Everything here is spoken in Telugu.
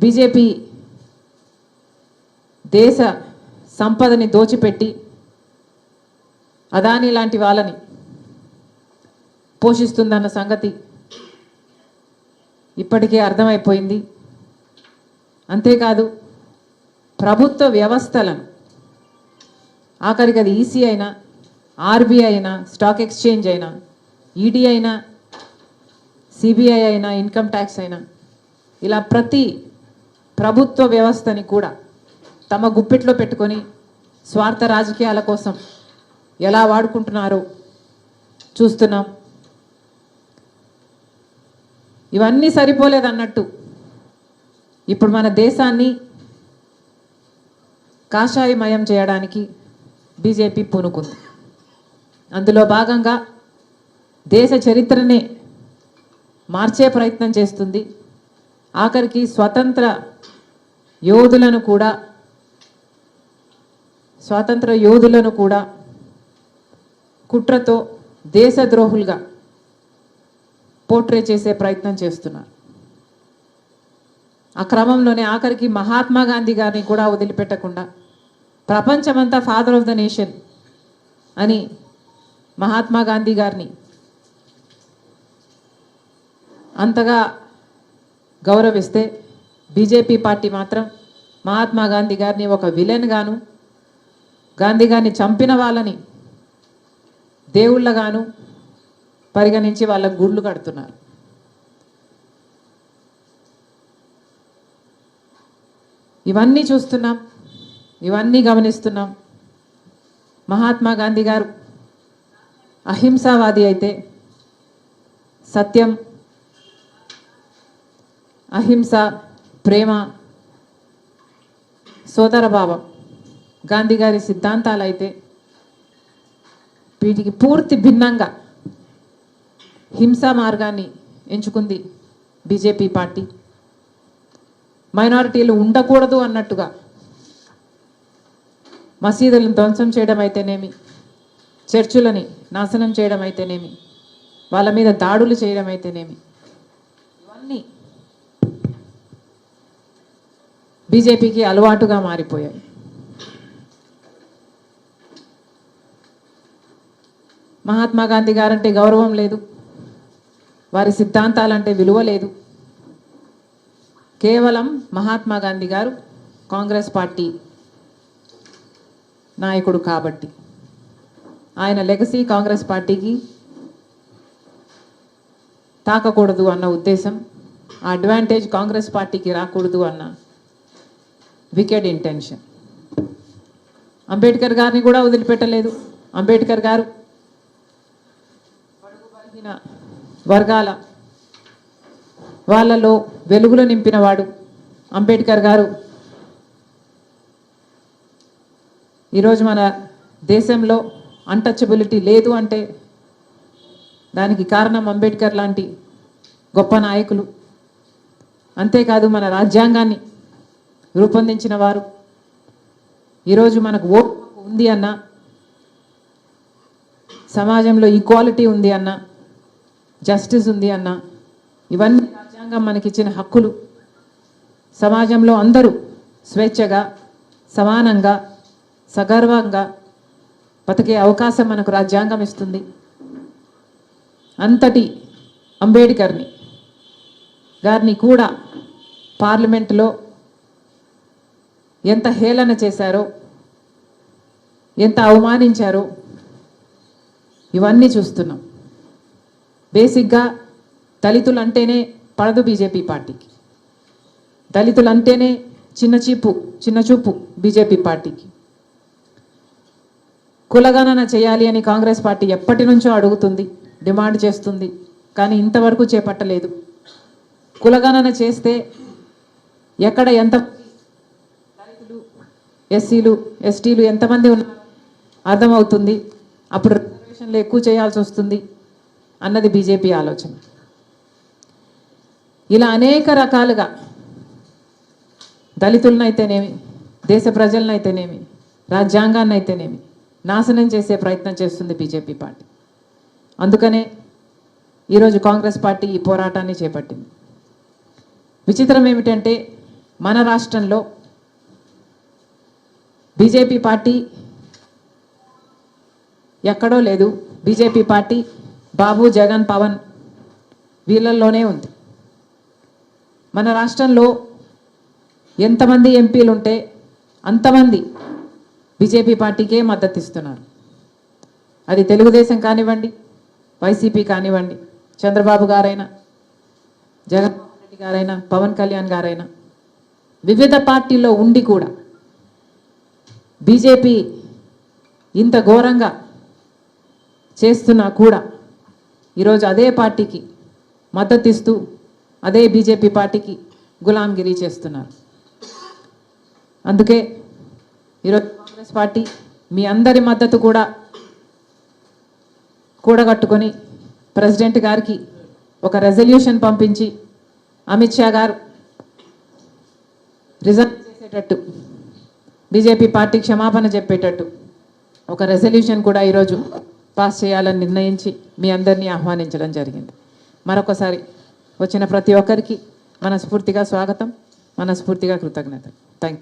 బీజేపీ దేశ సంపదని దోచిపెట్టి అదానీ లాంటి వాళ్ళని పోషిస్తుందన్న సంగతి ఇప్పటికే అర్థమైపోయింది. అంతేకాదు ప్రభుత్వ వ్యవస్థలను ఆఖరికి అది ఈసీ అయినా, ఆర్బీఐ అయినా, స్టాక్ ఎక్స్చేంజ్ అయినా, ఈడీ అయినా, సిబిఐ అయినా, ఇన్కమ్ ట్యాక్స్ అయినా, ఇలా ప్రతి ప్రభుత్వ వ్యవస్థని కూడా తమ గుప్పెట్లో పెట్టుకొని స్వార్థ రాజకీయాల కోసం ఎలా వాడుకుంటున్నారో చూస్తున్నాం. ఇవన్నీ సరిపోలేదన్నట్టు ఇప్పుడు మన దేశాన్ని కాషాయమయం చేయడానికి బీజేపీ పూనుకుంది. అందులో భాగంగా దేశ చరిత్రనే మార్చే ప్రయత్నం చేస్తుంది. ఆఖరికి స్వాతంత్ర యోధులను కూడా కుట్రతో దేశద్రోహులుగా పోర్ట్రే చేసే ప్రయత్నం చేస్తున్నారు. ఆ క్రమంలోనే ఆఖరికి మహాత్మా గాంధీ గారిని కూడా వదిలిపెట్టకుండా ప్రపంచమంతా ఫాదర్ ఆఫ్ ద నేషన్ అని మహాత్మా గాంధీ గారిని అంతగా గౌరవిస్తే బీజేపీ పార్టీ మాత్రం మహాత్మా గాంధీ గారిని ఒక విలన్ గాను, గాంధీ గారిని చంపిన వాళ్ళని దేవుళ్ళగాను పరిగణించి వాళ్ళ గుళ్ళు కడుతున్నారు. ఇవన్నీ చూస్తున్నాం, ఇవన్నీ గమనిస్తున్నాం. మహాత్మా గాంధీ గారు అహింసావాది అయితే సత్యం, అహింస, ప్రేమ, సోదరభావం గాంధీ గారి సిద్ధాంతాలు అయితే వీటికి పూర్తి భిన్నంగా హింసా మార్గాన్ని ఎంచుకుంది బీజేపీ పార్టీ. మైనారిటీలు ఉండకూడదు అన్నట్టుగా మసీదులను ధ్వంసం చేయడం అయితేనేమి, చర్చులని నాశనం చేయడం అయితేనేమి, వాళ్ళ మీద దాడులు చేయడం అయితేనేమి, ఇవన్నీ బీజేపీకి అలవాటుగా మారిపోయాయి. మహాత్మా గాంధీ గారంటే గౌరవం లేదు, వారి సిద్ధాంతాలంటే విలువ లేదు. కేవలం మహాత్మా గాంధీ గారు కాంగ్రెస్ పార్టీ నాయకుడు కాబట్టి ఆయన లెగసీ కాంగ్రెస్ పార్టీకి తాకకూడదు అన్న ఉద్దేశం, ఆ అడ్వాంటేజ్ కాంగ్రెస్ పార్టీకి రాకూడదు అన్న వికెడ్ ఇంటెన్షన్. అంబేద్కర్ గారిని కూడా వదిలిపెట్టలేదు. అంబేద్కర్ గారు బడుగు బలహీన వర్గాల వాళ్ళలో వెలుగులు నింపినవాడు. అంబేద్కర్ గారు ఈరోజు మన దేశంలో అన్టచబిలిటీ లేదు అంటే దానికి కారణం అంబేద్కర్ లాంటి గొప్ప నాయకులు. అంతేకాదు మన రాజ్యాంగాన్ని రూపొందించిన వారు. ఈరోజు మనకు ఓటు ఉంది అన్న, సమాజంలో ఈక్వాలిటీ ఉంది అన్న, జస్టిస్ ఉంది అన్న, ఇవన్నీ రాజ్యాంగం మనకిచ్చిన హక్కులు. సమాజంలో అందరూ స్వేచ్ఛగా, సమానంగా, సగర్వంగా బతికే అవకాశం మనకు రాజ్యాంగం ఇస్తుంది. అంతటి అంబేద్కర్ గారిని కూడా పార్లమెంటులో ఎంత హేళన చేశారో, ఎంత అవమానించారో ఇవన్నీ చూస్తున్నాం. బేసిక్గా దళితులు అంటేనే పడదు బీజేపీ పార్టీకి. దళితులు అంటేనే చిన్న చూపు బీజేపీ పార్టీకి. కులగణన చేయాలి అని కాంగ్రెస్ పార్టీ ఎప్పటి నుంచో అడుగుతుంది, డిమాండ్ చేస్తుంది, కానీ ఇంతవరకు చేపట్టలేదు. కులగణన చేస్తే ఎక్కడ ఎంత దళితులు, ఎస్సీలు, ఎస్టీలు ఎంతమంది ఉన్నారు అర్థమవుతుంది. అప్పుడు రిజర్వేషన్లు ఎక్కువ చేయాల్సి వస్తుంది అన్నది బీజేపీ ఆలోచన. ఇలా అనేక రకాలుగా దళితులనైతేనేమి, దేశ ప్రజలనైతేనేమి, రాజ్యాంగాన్ని అయితేనేమి నాశనం చేసే ప్రయత్నం చేస్తుంది బీజేపీ పార్టీ. అందుకనే ఈరోజు కాంగ్రెస్ పార్టీ ఈ పోరాటాన్ని చేపట్టింది. విచిత్రం ఏమిటంటే మన రాష్ట్రంలో బీజేపీ పార్టీ ఎక్కడో లేదు. బీజేపీ పార్టీ బాబు, జగన్, పవన్ వీళ్ళల్లోనే ఉంది. మన రాష్ట్రంలో ఎంతమంది ఎంపీలు ఉంటే అంతమంది బీజేపీ పార్టీకే మద్దతు ఇస్తున్నారు. అది తెలుగుదేశం కానివ్వండి, వైసీపీ కానివ్వండి, చంద్రబాబు గారైనా, జగన్మోహన్ రెడ్డి గారైనా, పవన్ కళ్యాణ్ గారైనా, వివిధ పార్టీల్లో ఉండి కూడా బీజేపీ ఇంత ఘోరంగా చేస్తున్నా కూడా ఈరోజు అదే పార్టీకి మద్దతు ఇస్తూ అదే బీజేపీ పార్టీకి గులాంగిరి చేస్తున్నారు. అందుకే ఈరోజు కాంగ్రెస్ పార్టీ మీ అందరి మద్దతు కూడా కూడగట్టుకొని ప్రెసిడెంట్ గారికి ఒక రెజల్యూషన్ పంపించి అమిత్ షా గారు రిజైన్ చేసేటట్టు, బీజేపీ పార్టీ క్షమాపణ చెప్పేటట్టు ఒక రెజల్యూషన్ కూడా ఈరోజు పాస్ చేయాలని నిర్ణయించి మీ అందరినీ ఆహ్వానించడం జరిగింది. మరొకసారి వచ్చిన ప్రతి ఒక్కరికి మనస్ఫూర్తిగా స్వాగతం, మనస్ఫూర్తిగా కృతజ్ఞతలు. Thank you.